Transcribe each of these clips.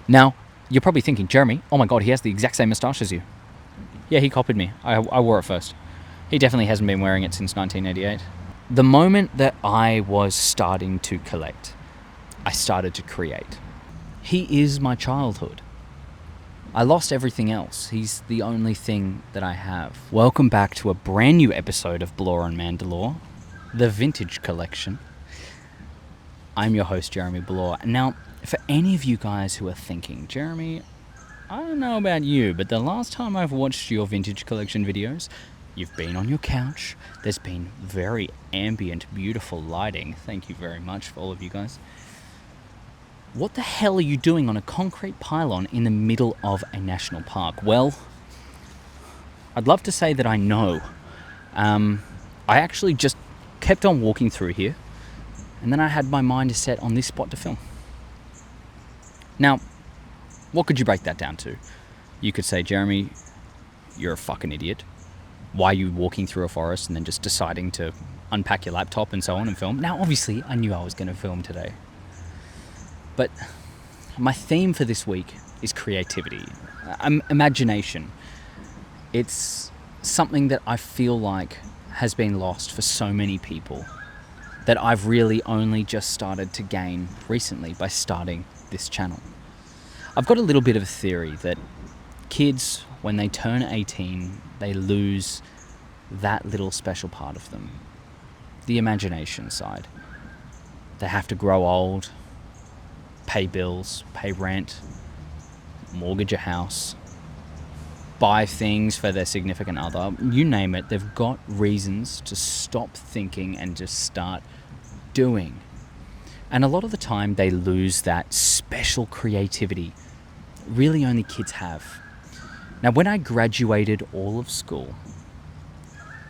Now, you're probably thinking, Jeremy, oh my god, he has the exact same moustache as you. Yeah, he copied me. I wore it first. He definitely hasn't been wearing it since 1988. The moment that I was starting to collect, I started to create. He is my childhood. I lost everything else. He's the only thing that I have. Welcome back to a brand new episode of Blore and Mandalore, the Vintage Collection. I'm your host, Jeremy Blore. Now, for any of you guys who are thinking, Jeremy, I don't know about you, but the last time I've watched your Vintage Collection videos, you've been on your couch. There's been very ambient, beautiful lighting. Thank you very much for all of you guys. What the hell are you doing on a concrete pylon in the middle of a national park? Well, I'd love to say that I know. I actually just kept on walking through here, and then I had my mind set on this spot to film. Now, what could you break that down to? You could say, Jeremy, you're a fucking idiot. Why are you walking through a forest and then just deciding to unpack your laptop and so on and film? Now, obviously, I knew I was going to film today. But my theme for this week is creativity, imagination. It's something that I feel like has been lost for so many people that I've really only just started to gain recently by starting this channel. I've got a little bit of a theory that kids, when they turn 18, they lose that little special part of them, the imagination side. They have to grow old, pay bills, pay rent, mortgage a house, buy things for their significant other, you name it. They've got reasons to stop thinking and just start doing. And a lot of the time they lose that special creativity really only kids have. Now, when I graduated all of school,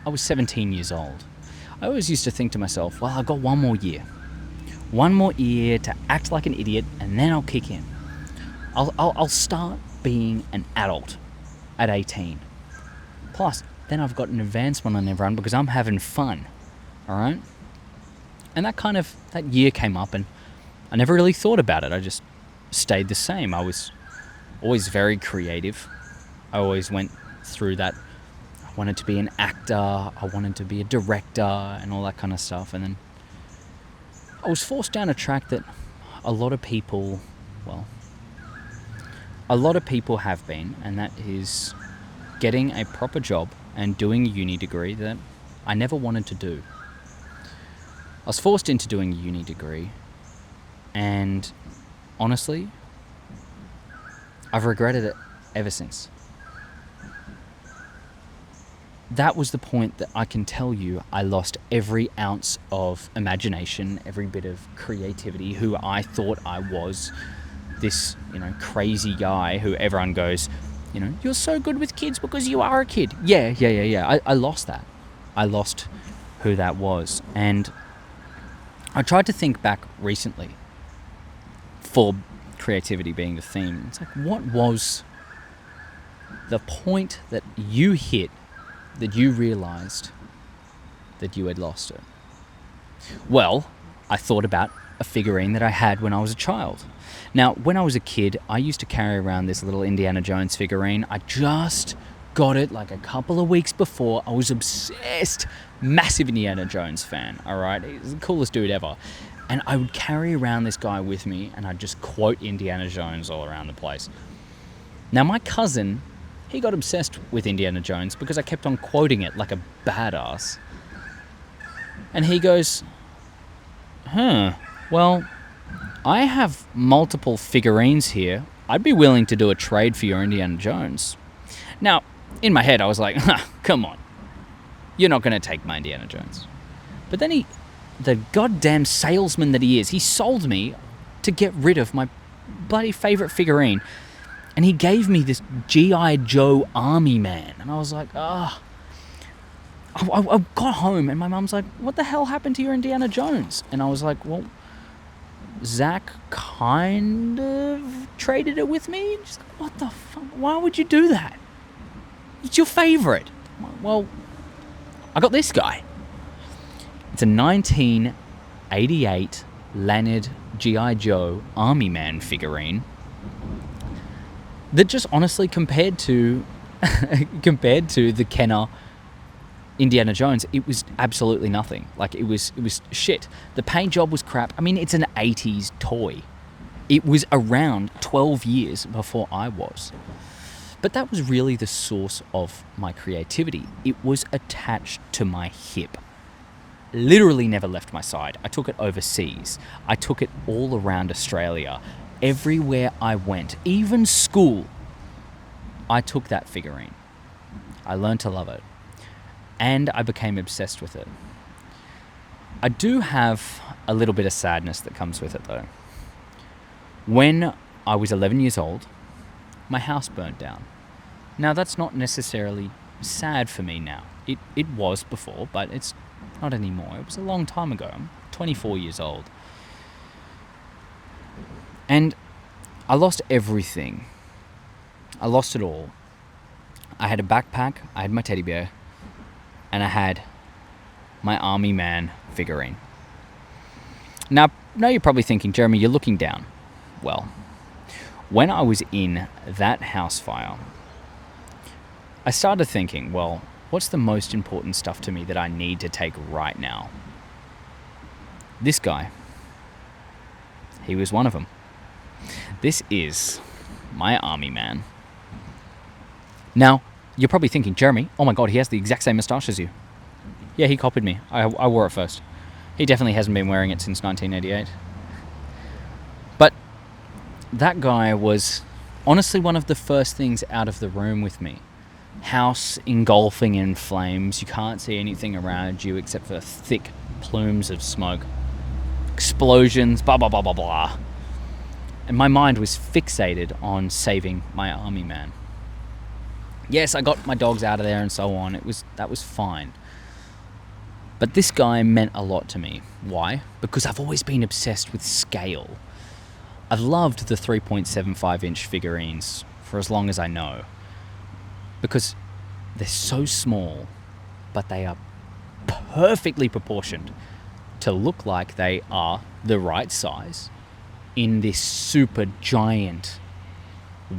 I was 17 years old. I always used to think to myself, well, I've got one more year to act like an idiot, and then I'll kick in. I'll start being an adult at 18. Plus, then I've got an advancement on everyone because I'm having fun, all right? And that year came up, and I never really thought about it. I just stayed the same. I was always very creative. I always went through that. I wanted to be an actor. I wanted to be a director and all that kind of stuff. And then I was forced down a track that a lot of people have been, and that is getting a proper job and doing a uni degree that I never wanted to do. I was forced into doing a uni degree, and honestly, I've regretted it ever since. That was the point that I can tell you I lost every ounce of imagination, every bit of creativity, who I thought I was, this, crazy guy who everyone goes, you're so good with kids because you are a kid. Yeah. I lost that. I lost who that was. And I tried to think back recently, for creativity being the theme. It's like, what was the point that you hit that you realized that you had lost it? Well, I thought about a figurine that I had when I was a child. Now, when I was a kid, I used to carry around this little Indiana Jones figurine. I just got it like a couple of weeks before. I was obsessed, massive Indiana Jones fan, all right? He's the coolest dude ever. And I would carry around this guy with me, and I'd just quote Indiana Jones all around the place. Now, my cousin, he got obsessed with Indiana Jones because I kept on quoting it like a badass. And he goes, well, I have multiple figurines here. I'd be willing to do a trade for your Indiana Jones. Now, in my head, I was like, come on. You're not going to take my Indiana Jones. But then the goddamn salesman that he is, he sold me to get rid of my bloody favorite figurine. And he gave me this G.I. Joe Army Man. And I was like, I got home and my mum's like, what the hell happened to your Indiana Jones? And I was like, well, Zach kind of traded it with me. And she's like, what the fuck? Why would you do that? It's your favorite. Well, I got this guy. It's a 1988 Leonard G.I. Joe Army Man figurine. that just honestly compared to compared to the Kenner Indiana Jones, it was absolutely nothing. Like it was shit. The paint job was crap. I mean, it's an 80s toy. It was around 12 years before I was. But that was really the source of my creativity. It was attached to my hip. Literally never left my side. I took it overseas. I took it all around Australia. Everywhere I went, even school, I took that figurine. I learned to love it. And I became obsessed with it. I do have a little bit of sadness that comes with it though. When I was 11 years old, my house burnt down. Now that's not necessarily sad for me now. It was before, but it's not anymore. It was a long time ago. I'm 24 years old. And I lost everything. I lost it all. I had a backpack, I had my teddy bear, and I had my army man figurine. Now you're probably thinking, Jeremy, you're looking down. Well, when I was in that house fire, I started thinking, well, what's the most important stuff to me that I need to take right now? This guy. He was one of them. This is my army man. Now, you're probably thinking, Jeremy, oh my god, he has the exact same moustache as you. Yeah, he copied me. I wore it first. He definitely hasn't been wearing it since 1988. But that guy was honestly one of the first things out of the room with me. House engulfing in flames. You can't see anything around you except for thick plumes of smoke. Explosions, blah, blah, blah, blah, blah. And my mind was fixated on saving my army man. Yes, I got my dogs out of there and so on. That was fine. But this guy meant a lot to me. Why? Because I've always been obsessed with scale. I've loved the 3.75 inch figurines for as long as I know. Because they're so small, but they are perfectly proportioned to look like they are the right size in this super giant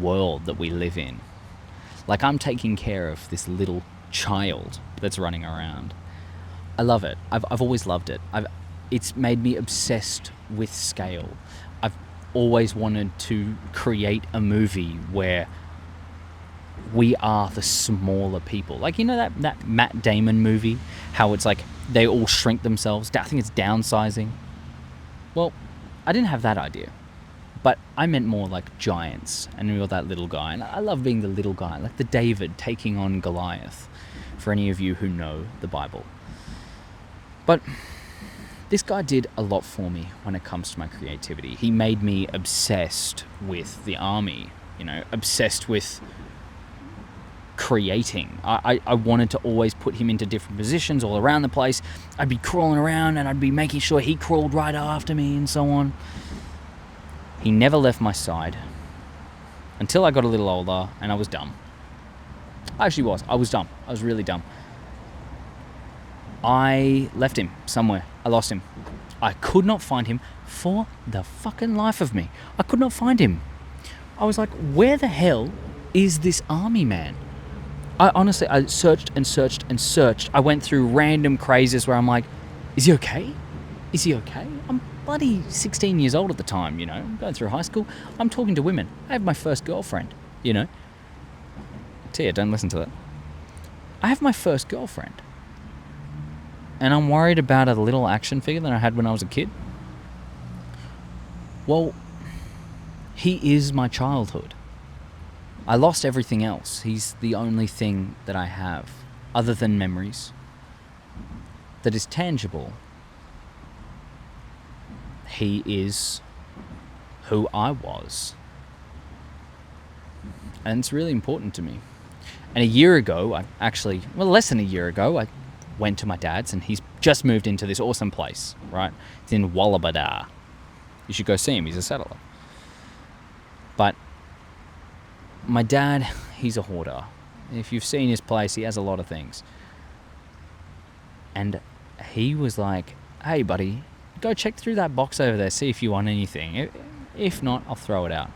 world that we live in. Like I'm taking care of this little child that's running around. I love it. I've always loved it. It's made me obsessed with scale. I've always wanted to create a movie where we are the smaller people. Like, you know that Matt Damon movie? How it's like they all shrink themselves. I think it's Downsizing. Well, I didn't have that idea. But I meant more like giants, and you're that little guy. And I love being the little guy, like the David taking on Goliath, for any of you who know the Bible. But this guy did a lot for me when it comes to my creativity. He made me obsessed with the army, obsessed with creating. I wanted to always put him into different positions all around the place. I'd be crawling around and I'd be making sure he crawled right after me and so on. He never left my side until I got a little older and I was dumb. I was dumb. I was really dumb. I left him somewhere. I lost him. I could not find him for the fucking life of me. I could not find him. I was like, where the hell is this army man? I searched and searched and searched. I went through random crazes where I'm like, is he okay? Is he okay? I'm bloody 16 years old at the time, going through high school. I'm talking to women. I have my first girlfriend, Tia, don't listen to that. I have my first girlfriend. And I'm worried about a little action figure that I had when I was a kid. Well, he is my childhood. I lost everything else. He's the only thing that I have, other than memories, that is tangible. He is who I was. And it's really important to me. And a year ago, less than a year ago, I went to my dad's, and he's just moved into this awesome place, right? It's in Wallabada. You should go see him. He's a settler. But my dad, he's a hoarder. If you've seen his place, he has a lot of things. And he was like, hey, buddy, go check through that box over there, see if you want anything. If not, I'll throw it out.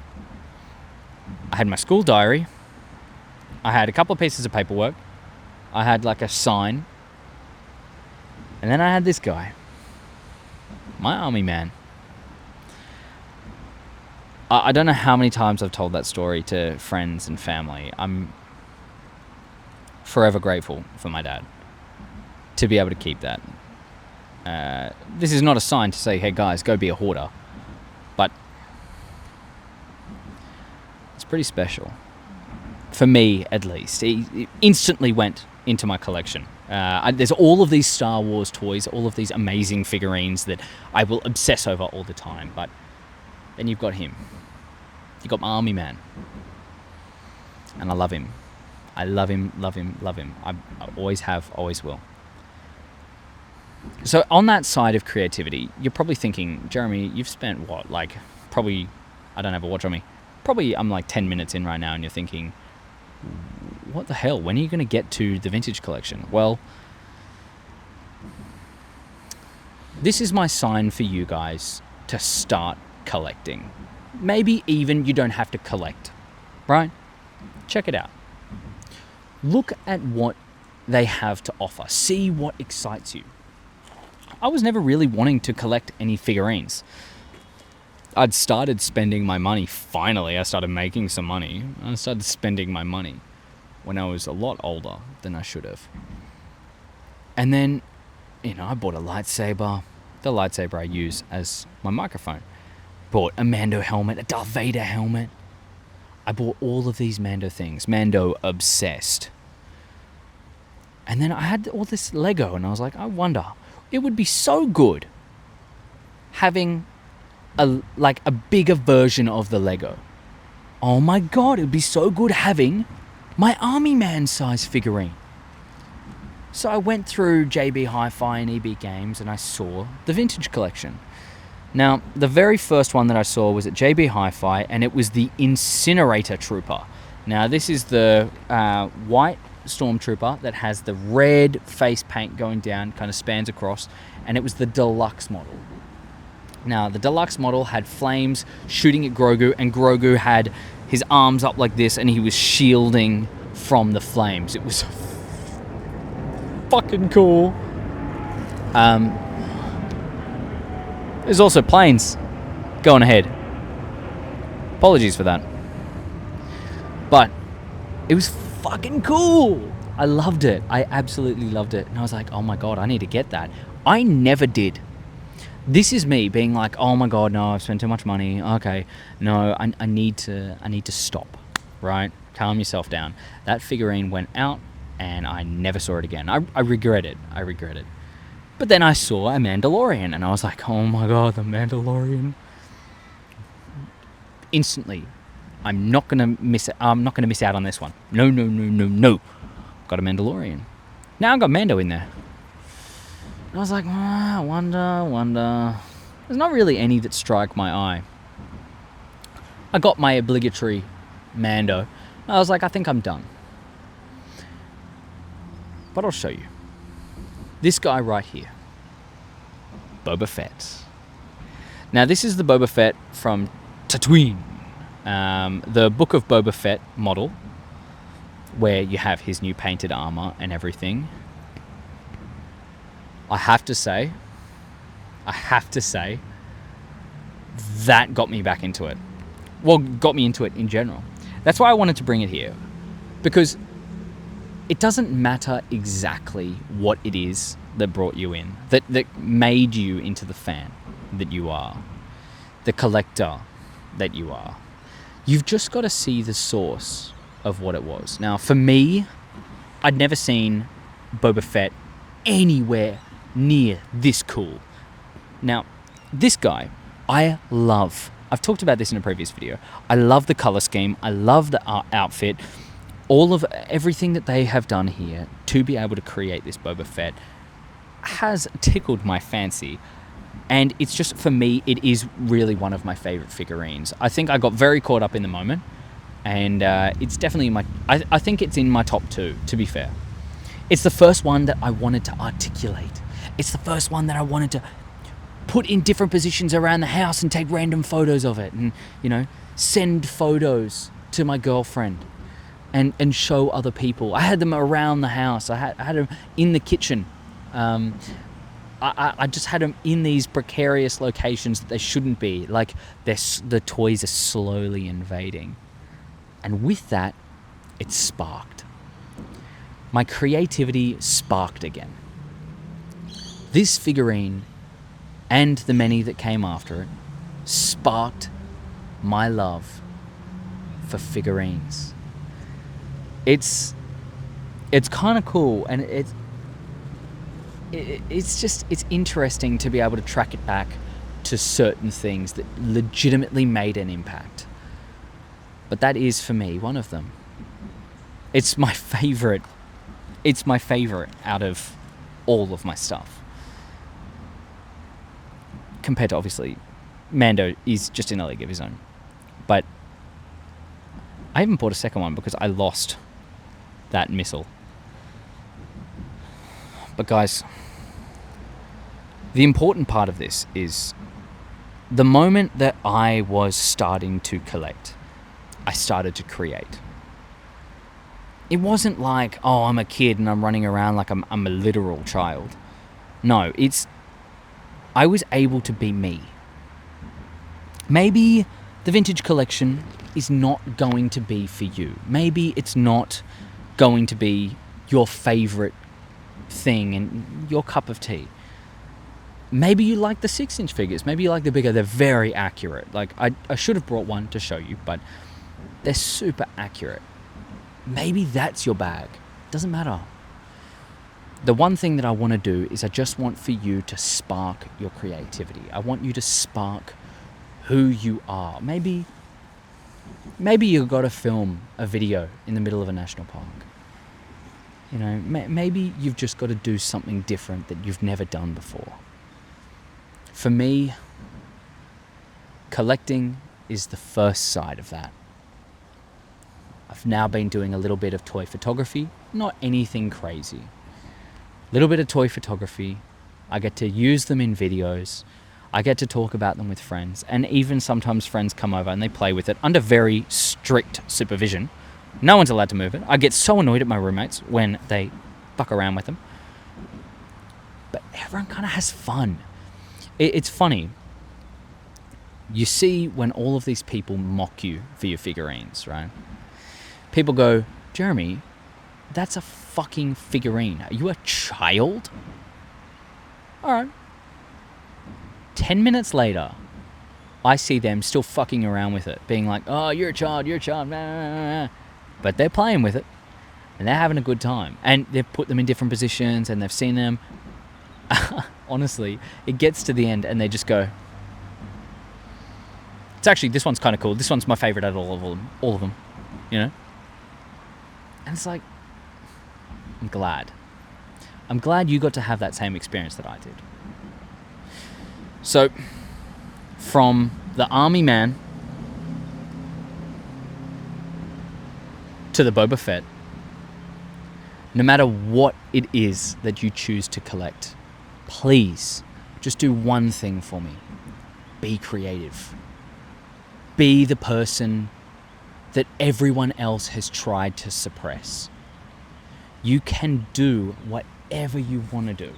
I had my school diary. I had a couple of pieces of paperwork. I had like a sign. And then I had this guy. My army man. I don't know how many times I've told that story to friends and family. I'm forever grateful for my dad to be able to keep that. This is not a sign to say, hey guys, go be a hoarder. But it's pretty special. For me, at least. It instantly went into my collection. There's all of these Star Wars toys, all of these amazing figurines that I will obsess over all the time. But then you've got him. You've got my army man. And I love him. I love him, love him, love him. I always have, always will. So on that side of creativity, you're probably thinking, Jeremy, you've spent what? Like, probably, I don't have a watch on me. Probably I'm like 10 minutes in right now and you're thinking, what the hell? When are you going to get to the vintage collection? Well, this is my sign for you guys to start collecting. Maybe even you don't have to collect, right? Check it out. Look at what they have to offer. See what excites you. I was never really wanting to collect any figurines. I'd started spending my money. Finally, I started making some money. I started spending my money when I was a lot older than I should have. And then, I bought a lightsaber. The lightsaber I use as my microphone. Bought a Mando helmet, a Darth Vader helmet. I bought all of these Mando things. Mando obsessed. And then I had all this Lego and I was like, I wonder, it would be so good having a bigger version of the Lego. Oh my God, it would be so good having my Army Man size figurine. So I went through JB Hi-Fi and EB Games and I saw the vintage collection. Now, the very first one that I saw was at JB Hi-Fi and it was the Incinerator Trooper. Now, this is the white Stormtrooper that has the red face paint going down, kind of spans across, and it was the deluxe model. Now, the deluxe model had flames shooting at Grogu, and Grogu had his arms up like this, and he was shielding from the flames. It was fucking cool. There's also planes going ahead. Apologies for that. But it was fucking cool. I loved it. I absolutely loved it. And I was like, oh my God, I need to get that. I never did. This is me being like, oh my God, no, I've spent too much money. Okay, no, I need to stop, right? Calm yourself down. That figurine went out and I never saw it again. I regret it. I regret it. But then I saw a Mandalorian and I was like, oh my God, the Mandalorian. Instantly, I'm not gonna miss it. I'm not gonna miss out on this one. No. Got a Mandalorian. Now I've got Mando in there. And I was like, I wonder. There's not really any that strike my eye. I got my obligatory Mando. I was like, I think I'm done. But I'll show you. This guy right here. Boba Fett. Now, this is the Boba Fett from Tatooine. The Book of Boba Fett model, where you have his new painted armor and everything. I have to say, that got me back into it. Well, got me into it in general. That's why I wanted to bring it here. Because it doesn't matter exactly what it is that brought you in, that made you into the fan that you are, the collector that you are. You've just got to see the source of what it was. Now, for me, I'd never seen Boba Fett anywhere near this cool. Now, this guy, I love. I've talked about this in a previous video. I love the color scheme. I love the outfit. All of everything that they have done here to be able to create this Boba Fett has tickled my fancy. And it's just, for me, it is really one of my favorite figurines. I think I got very caught up in the moment. And it's definitely I think it's in my top 2, to be fair. It's the first one that I wanted to articulate. It's the first one that I wanted to put in different positions around the house and take random photos of it and, send photos to my girlfriend and show other people. I had them around the house. I had them in the kitchen. I just had them in these precarious locations that they shouldn't be. Like the toys are slowly invading. And with that, it sparked. My creativity sparked again. This figurine and the many that came after it sparked my love for figurines. It's kind of cool, and it's interesting to be able to track it back to certain things that legitimately made an impact. But that is, for me, one of them. It's my favorite out of all of my stuff. Compared to, obviously, Mando is just in a league of his own. But I even bought a second one because I lost that missile. But guys, the important part of this is the moment that I was starting to collect, I started to create. It wasn't like, oh, I'm a kid and I'm running around like I'm a literal child. No, I was able to be me. Maybe the vintage collection is not going to be for you. Maybe it's not going to be your favorite thing and your cup of tea. Maybe you like the 6-inch figures. Maybe you like the bigger. They're very accurate. Like, I should have brought one to show you, but they're super accurate. Maybe that's your bag. Doesn't matter. The one thing that I want to do is I just want for you to spark your creativity. I want you to spark who you are. Maybe you've got to film a video in the middle of a national park. You know, maybe you've just got to do something different that you've never done before. For me, collecting is the first side of that. I've now been doing a little bit of toy photography, not anything crazy. Little bit of toy photography. I get to use them in videos. I get to talk about them with friends, and even sometimes friends come over and they play with it under very strict supervision. No one's allowed to move it. I get so annoyed at my roommates when they fuck around with them. But everyone kind of has fun. It's funny. You see when all of these people mock you for your figurines, right? People go, Jeremy, that's a fucking figurine. Are you a child? All right. 10 minutes later, I see them still fucking around with it, being like, oh, you're a child, nah, nah, nah. But they're playing with it, and they're having a good time. And they've put them in different positions, and they've seen them. Honestly, it gets to the end, and they just go, it's actually, this one's kind of cool. This one's my favorite out of all of them, you know? And it's like, I'm glad. I'm glad you got to have that same experience that I did. So, from the army man to the Boba Fett, no matter what it is that you choose to collect, please just do one thing for me. Be creative. Be the person that everyone else has tried to suppress. You can do whatever you want to do.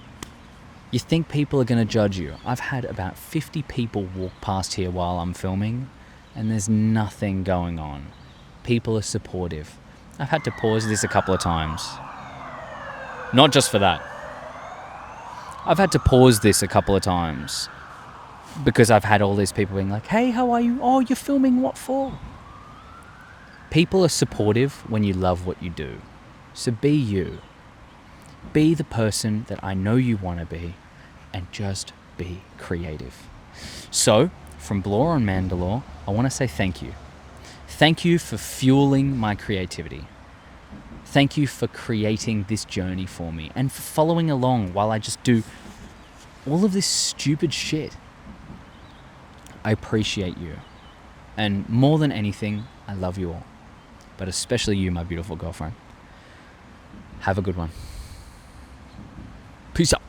You think people are going to judge you. I've had about 50 people walk past here while I'm filming, and there's nothing going on. People are supportive. I've had to pause this a couple of times. Not just for that. I've had to pause this a couple of times because I've had all these people being like, hey, how are you? Oh, you're filming what for? People are supportive when you love what you do. So be you. Be the person that I know you want to be, and just be creative. So, from Blore and Mandalore, I want to say thank you. Thank you for fueling my creativity. Thank you for creating this journey for me, and for following along while I just do all of this stupid shit. I appreciate you. And more than anything, I love you all. But especially you, my beautiful girlfriend. Have a good one. Peace out.